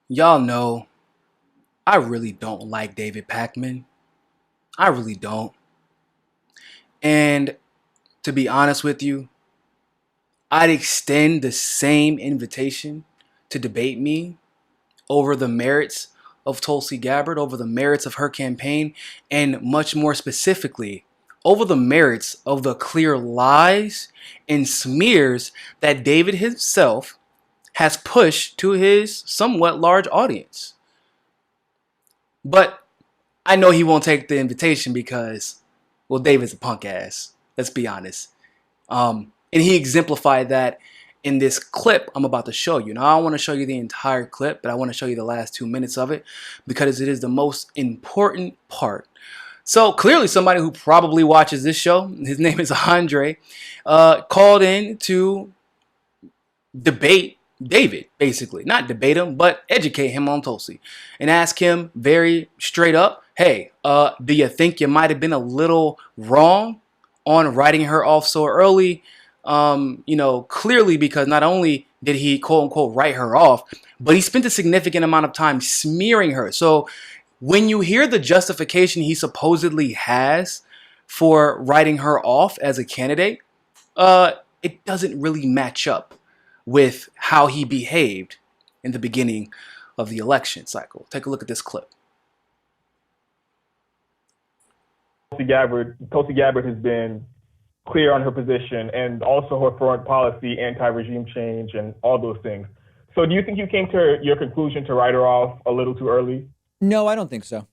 Y'all know I really don't like David Pakman. I really don't. And to be honest with you, I'd extend the same invitation to debate me over the merits of Tulsi Gabbard, over the merits of her campaign, and much more specifically, over the merits of the clear lies and smears that David himself has pushed to his somewhat large audience. But I know he won't take the invitation because, well, David's a punk ass. Let's be honest. And he exemplified that in this clip I'm about to show you. Now, I don't want to show you the entire clip, but I want to show you the last 2 minutes of it because it is the most important part. So clearly somebody who probably watches this show, his name is Andre, called in to debate David, basically. Not debate him, but educate him on Tulsi. And ask him very straight up, hey, do you think you might have been a little wrong on writing her off so early? Clearly because not only did he quote unquote write her off, but he spent a significant amount of time smearing her. So when you hear the justification he supposedly has for writing her off as a candidate, it doesn't really match up with how he behaved in the beginning of the election cycle. Take a look at this clip. Tulsi Gabbard has been clear on her position and also her foreign policy, anti-regime change, and all those things. So do you think you came to your conclusion to write her off a little too early? No, I don't think so.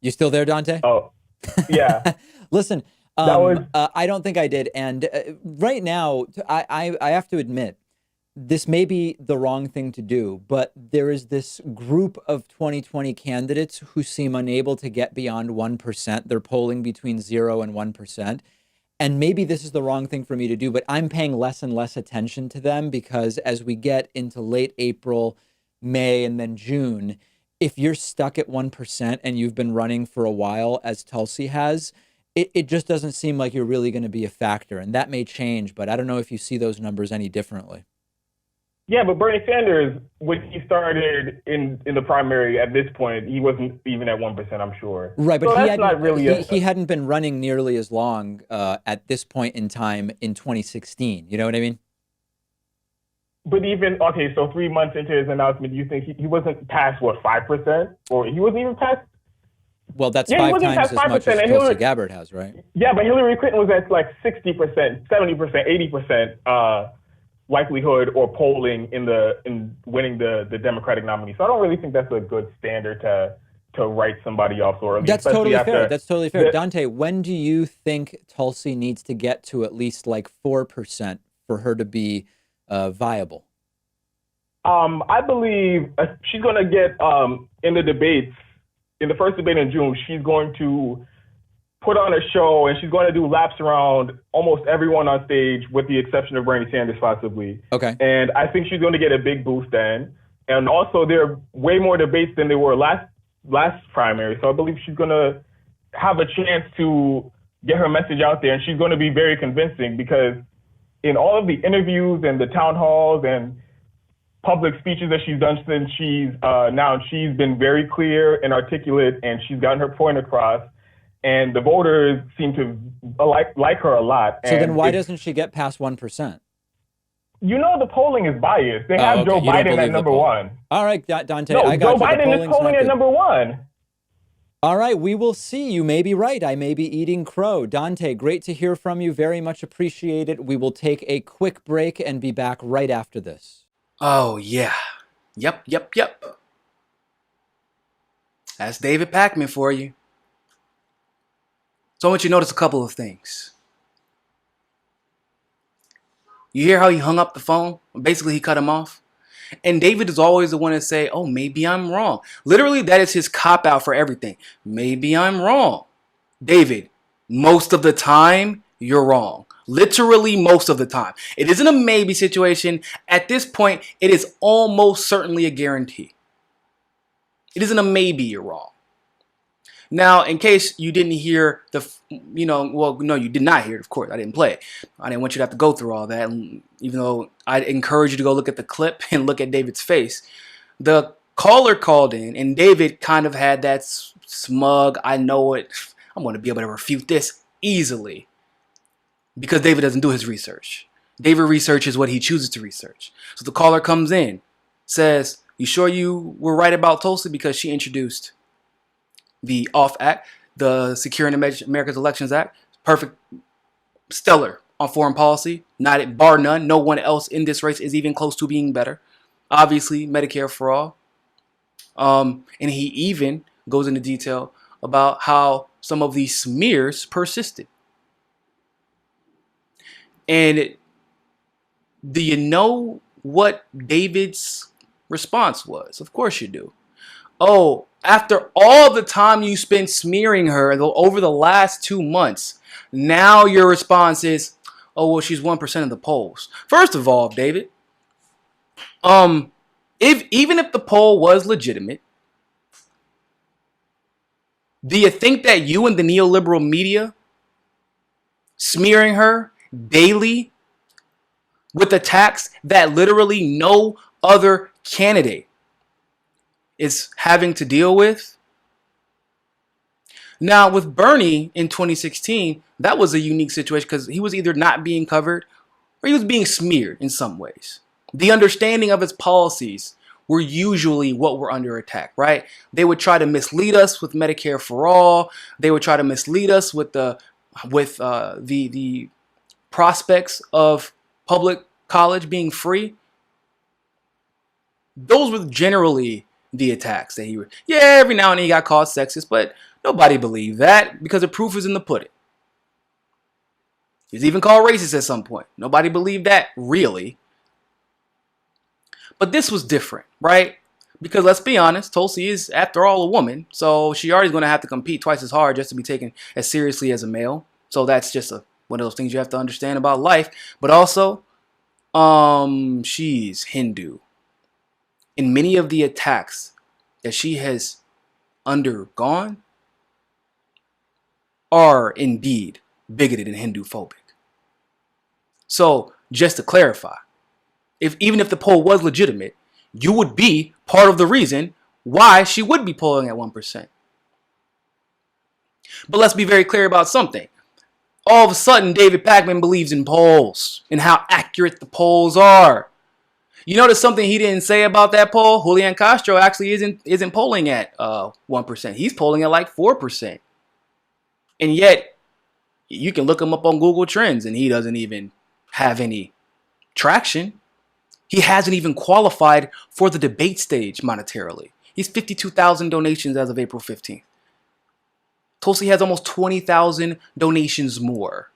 You still there, Donte? Oh, yeah. Listen, I don't think I did. And right now, I have to admit, this may be the wrong thing to do, but there is this group of 2020 candidates who seem unable to get beyond 1%. They're polling between 0 and 1%. And maybe this is the wrong thing for me to do, but I'm paying less and less attention to them because as we get into late April, May, and then June, if you're stuck at 1% and you've been running for a while, as Tulsi has, it just doesn't seem like you're really going to be a factor. And that may change, but I don't know if you see those numbers any differently. Yeah, but Bernie Sanders, when he started in the primary at this point, he wasn't even at 1%, I'm sure. Right, but so he hadn't been running nearly as long at this point in time in 2016. You know what I mean? But even, okay, so 3 months into his announcement, you think he wasn't past, what, 5%? Or he wasn't even past? Well, that's 5 times as much as Tulsi Gabbard has, right? Yeah, but Hillary Clinton was at like 60%, 70%, 80% likelihood or polling in winning the Democratic nominee. So I don't really think that's a good standard to write somebody off so early. That's totally fair. That's totally fair. Donte, when do you think Tulsi needs to get to at least like 4% for her to be viable? I believe she's going to get in the debates, in the first debate in June, she's going to put on a show and she's going to do laps around almost everyone on stage with the exception of Bernie Sanders possibly. Okay. And I think she's going to get a big boost then. And also there are way more debates than there were last primary. So I believe she's going to have a chance to get her message out there and she's going to be very convincing because in all of the interviews and the town halls and public speeches that she's done since she's been very clear and articulate and she's gotten her point across. And the voters seem to like her a lot. So then why doesn't she get past 1%? You know the polling is biased. They have Joe Biden at number one. All right, Donte, no, I got Joe you. Biden is polling at number one. All right, we will see. You may be right. I may be eating crow. Donte, great to hear from you. Very much appreciate it. We will take a quick break and be back right after this. Oh, yeah. Yep. That's David Pakman for you. So I want you to notice a couple of things. You hear how he hung up the phone? Basically, he cut him off. And David is always the one to say, oh, maybe I'm wrong. Literally, that is his cop-out for everything. Maybe I'm wrong. David, most of the time, you're wrong. Literally most of the time. It isn't a maybe situation. At this point, it is almost certainly a guarantee. It isn't a maybe you're wrong. Now, in case you didn't hear well, no, you did not hear it, of course. I didn't play it. I didn't want you to have to go through all that. And even though I'd encourage you to go look at the clip and look at David's face, the caller called in, and David kind of had that smug, I know it, I'm going to be able to refute this easily. Because David doesn't do his research. David researches what he chooses to research. So the caller comes in, says, you sure you were right about Tulsi? Because she introduced the OFF Act, the Securing America's Elections Act. Perfect, stellar on foreign policy. Not bar none. No one else in this race is even close to being better. Obviously, Medicare for all. And he even goes into detail about how some of these smears persisted. And do you know what David's response was? Of course you do. Oh, after all the time you spent smearing her over the last 2 months, now your response is, oh, well, she's 1% of the polls. First of all, David, even if the poll was legitimate, do you think that you and the neoliberal media smearing her daily with attacks that literally no other candidate is having to deal with? Now, with Bernie in 2016, that was a unique situation because he was either not being covered or he was being smeared in some ways. The understanding of his policies were usually what were under attack, right? They would try to mislead us with Medicare for all. They would try to mislead us with the prospects of public college being free. Those were generally the attacks that he would. Yeah, every now and then he got called sexist, but nobody believed that because the proof is in the pudding. He's even called racist at some point. Nobody believed that, really. But this was different, right? Because let's be honest, Tulsi is, after all, a woman, so she already is going to have to compete twice as hard just to be taken as seriously as a male. So that's just one of those things you have to understand about life. But also, she's Hindu. And many of the attacks that she has undergone are indeed bigoted and Hindu phobic. So just to clarify, even if the poll was legitimate, you would be part of the reason why she would be polling at 1%. But let's be very clear about something. All of a sudden, David Pakman believes in polls and how accurate the polls are. You notice something he didn't say about that poll? Julian Castro actually isn't polling at 1%. He's polling at like 4%. And yet, you can look him up on Google Trends and he doesn't even have any traction. He hasn't even qualified for the debate stage monetarily. He's 52,000 donations as of April 15th. Tulsi has almost 20,000 donations more.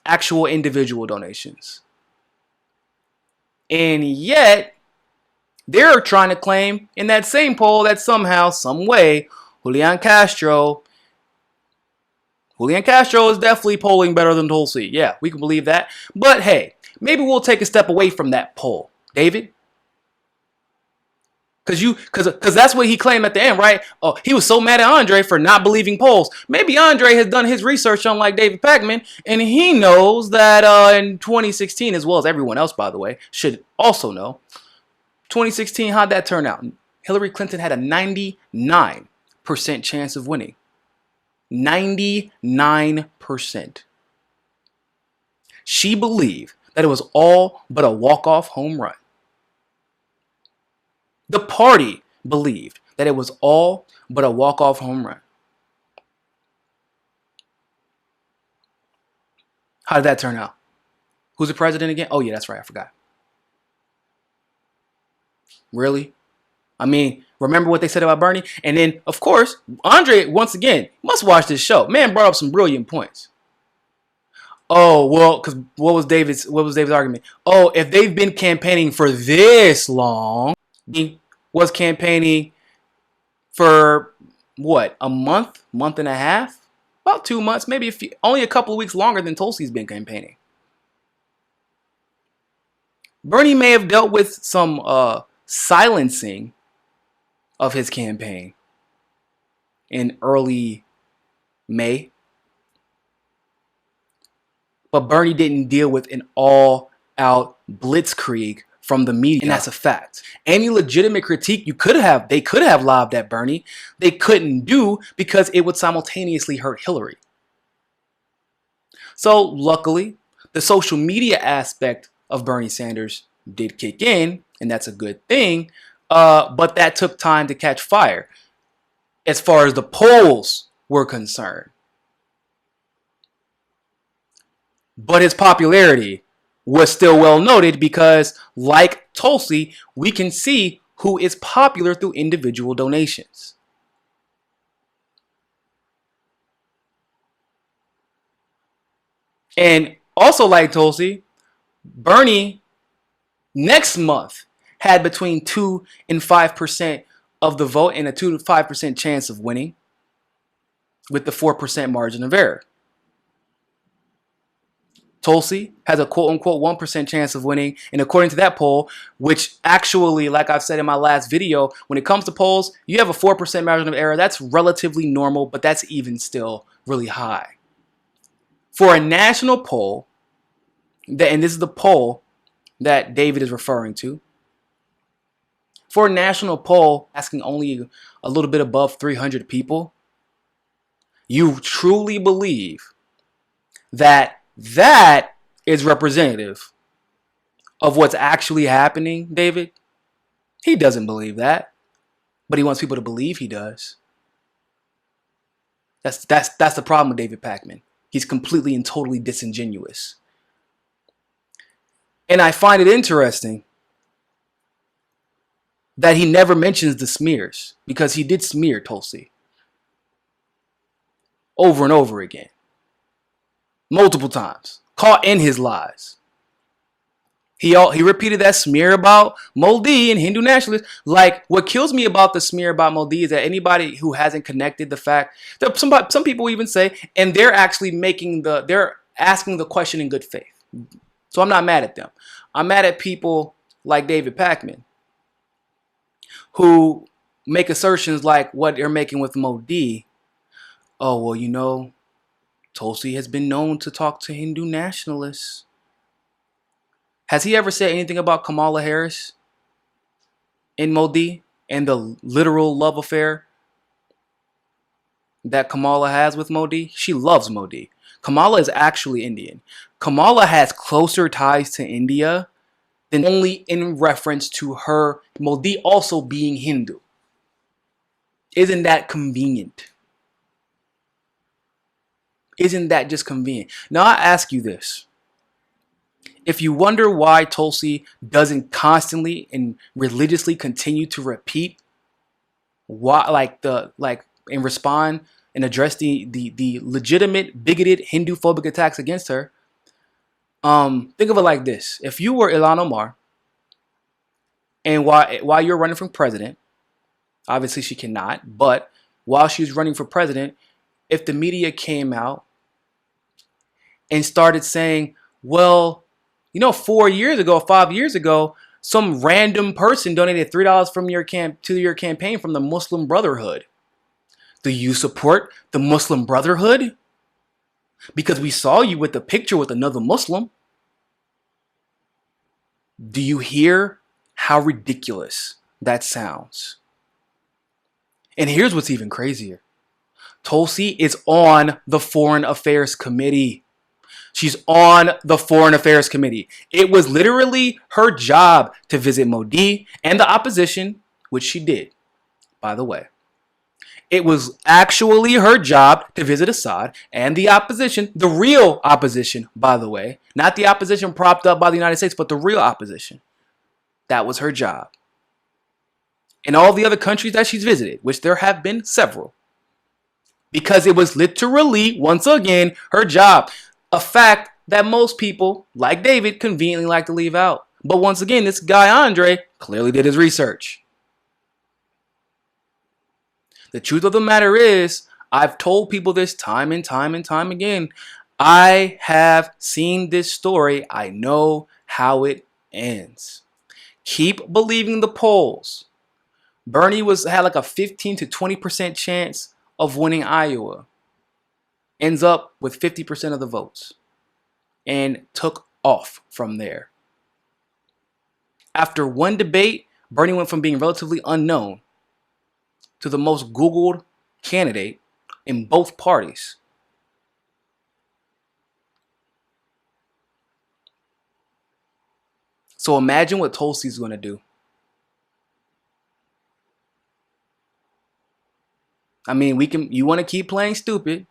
Actual individual donations. And yet, they're trying to claim in that same poll that somehow, some way, Julian Castro is definitely polling better than Tulsi. Yeah, we can believe that. But hey, maybe we'll take a step away from that poll, David. Because that's what he claimed at the end, right? Oh, he was so mad at Andre for not believing polls. Maybe Andre has done his research unlike David Pakman, and he knows that in 2016, as well as everyone else, by the way, should also know, 2016, how'd that turn out? Hillary Clinton had a 99% chance of winning. 99%. She believed that it was all but a walk-off home run. The party believed that it was all but a walk-off home run. How did that turn out? Who's the president again? Oh, yeah, that's right. I forgot. Really? I mean, remember what they said about Bernie? And then, of course, Andre, once again, must watch this show. Man brought up some brilliant points. Oh, well, because what was David's argument? Oh, if they've been campaigning for this long, he was campaigning for what, a month and a half, about 2 months, maybe only a couple of weeks longer than Tulsi's been campaigning. Bernie may have dealt with some silencing of his campaign, in early May. But Bernie didn't deal with an all-out blitzkrieg from the media, and that's a fact. Any legitimate critique they could have lobbed at Bernie, they couldn't do because it would simultaneously hurt Hillary. So luckily, the social media aspect of Bernie Sanders did kick in, and that's a good thing, but that took time to catch fire as far as the polls were concerned. But his popularity was still well noted because, like Tulsi, we can see who is popular through individual donations. And also like Tulsi, Bernie next month had between 2 and 5% of the vote and a 2 to 5% chance of winning with the 4% margin of error. Tulsi has a quote-unquote 1% chance of winning, and according to that poll, which actually, like I've said in my last video, when it comes to polls, you have a 4% margin of error. That's relatively normal, but that's even still really high. For a national poll, and this is the poll that David is referring to, for a national poll asking only a little bit above 300 people, you truly believe that is representative of what's actually happening, David? He doesn't believe that, but he wants people to believe he does. That's the problem with David Pakman. He's completely and totally disingenuous. And I find it interesting that he never mentions the smears, because he did smear Tulsi over and over again. Multiple times. Caught in his lies. He repeated that smear about Modi and Hindu nationalists. Like, what kills me about the smear about Modi is that anybody who hasn't connected the fact that some people even say, and they're actually they're asking the question in good faith. So I'm not mad at them. I'm mad at people like David Pakman who make assertions like what they're making with Modi. Oh, well, you know, Tulsi has been known to talk to Hindu nationalists. Has he ever said anything about Kamala Harris and Modi and the literal love affair that Kamala has with Modi? She loves Modi. Kamala is actually Indian. Kamala has closer ties to India than only in reference to her, Modi also being Hindu. Isn't that convenient? Isn't that just convenient? Now I ask you this. If you wonder why Tulsi doesn't constantly and religiously continue to repeat and respond and address the legitimate bigoted Hindu phobic attacks against her, think of it like this. If you were Ilhan Omar and while you're running for president, obviously she cannot, but while she's running for president, if the media came out and started saying, well, you know, 4 years ago, 5 years ago, some random person donated $3 from to your campaign from the Muslim Brotherhood. Do you support the Muslim Brotherhood? Because we saw you with the picture with another Muslim. Do you hear how ridiculous that sounds? And here's what's even crazier. Tulsi is on the Foreign Affairs Committee. She's on the Foreign Affairs Committee. It was literally her job to visit Modi and the opposition, which she did, by the way. It was actually her job to visit Assad and the opposition, the real opposition, by the way. Not the opposition propped up by the United States, but the real opposition. That was her job. In all the other countries that she's visited, which there have been several, because it was literally, once again, her job. A fact that most people, like David, conveniently like to leave out. But once again, this guy Andre clearly did his research. The truth of the matter is, I've told people this time and time and time again. I have seen this story. I know how it ends. Keep believing the polls. Bernie had like a 15 to 20% chance of winning Iowa, ends up with 50% of the votes, and took off from there. After one debate, Bernie went from being relatively unknown to the most Googled candidate in both parties. So imagine what Tulsi's going to do. I mean, you want to keep playing stupid,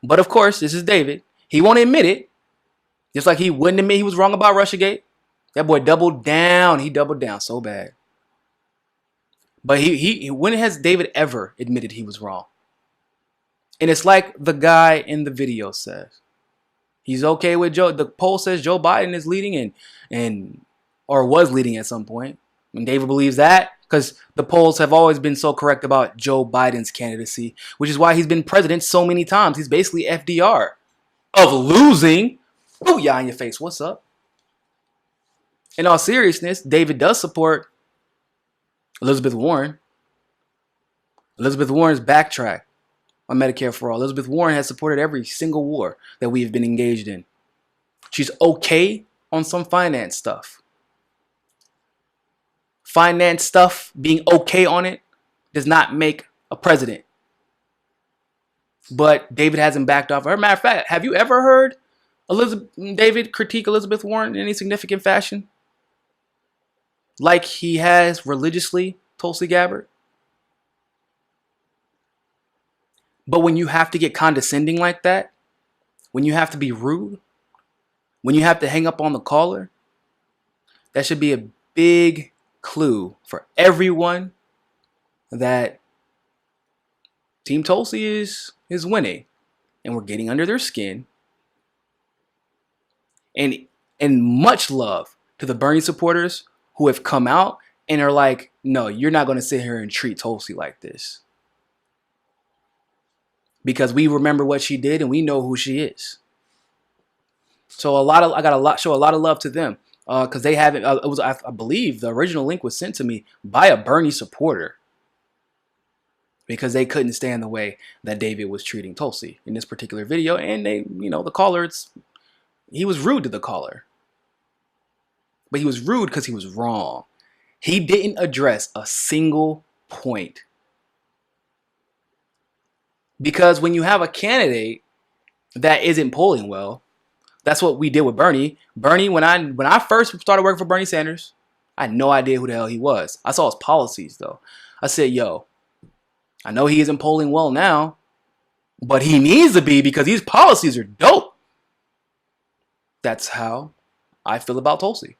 but of course, this is David. He won't admit it. Just like he wouldn't admit he was wrong about Russiagate. That boy doubled down. He doubled down so bad. But when has David ever admitted he was wrong? And it's like the guy in the video says. He's okay with Joe. The poll says Joe Biden is leading or was leading at some point. And David believes that because the polls have always been so correct about Joe Biden's candidacy, which is why he's been president so many times. He's basically FDR of losing. Booyah in your face. What's up? In all seriousness, David does support Elizabeth Warren. Elizabeth Warren's backtrack on Medicare for All. Elizabeth Warren has supported every single war that we have been engaged in. She's okay on some finance stuff. Finance stuff, being okay on it, does not make a president. But David hasn't backed off. As a matter of fact, have you ever heard David critique Elizabeth Warren in any significant fashion? Like he has religiously Tulsi Gabbard? But when you have to get condescending like that, when you have to be rude, when you have to hang up on the caller, that should be a big clue for everyone that Team Tulsi is winning and we're getting under their skin. And much love to the Bernie supporters who have come out and are like, no, you're not going to sit here and treat Tulsi like this. Because we remember what she did and we know who she is. So I got show a lot of love to them because they haven't. I believe the original link was sent to me by a Bernie supporter because they couldn't stand the way that David was treating Tulsi in this particular video, and the caller, he was rude to the caller, but he was rude because he was wrong. He didn't address a single point. Because when you have a candidate that isn't polling well, that's what we did with Bernie. Bernie, when I first started working for Bernie Sanders, I had no idea who the hell he was. I saw his policies though. I said, yo, I know he isn't polling well now, but he needs to be because these policies are dope. That's how I feel about Tulsi.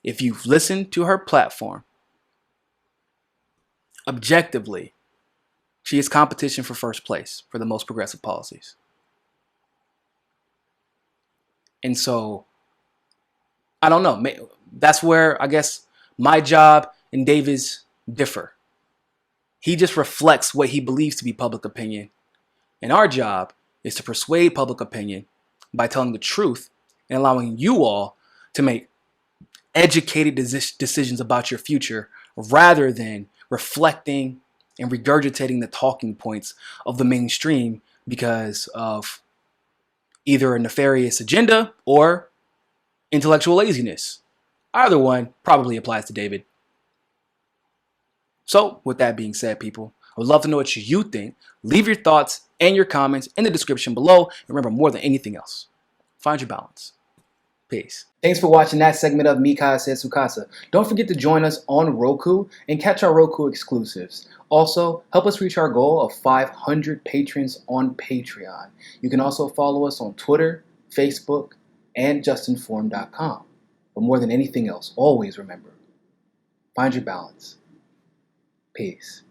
If you've listened to her platform, objectively, she is competition for first place for the most progressive policies. And so, I don't know. That's where I guess my job and David's differ. He just reflects what he believes to be public opinion. And our job is to persuade public opinion by telling the truth and allowing you all to make educated decisions about your future rather than reflecting and regurgitating the talking points of the mainstream because of either a nefarious agenda or intellectual laziness. Either one probably applies to David. So, with that being said, people, I would love to know what you think. Leave your thoughts and your comments in the description below. And remember, more than anything else, find your balance. Peace. Thanks for watching that segment of Mika Says Sukasa. Don't forget to join us on Roku and catch our Roku exclusives. Also, help us reach our goal of 500 patrons on Patreon. You can also follow us on Twitter, Facebook, and JustNForm.com. But more than anything else, always remember, find your balance. Peace.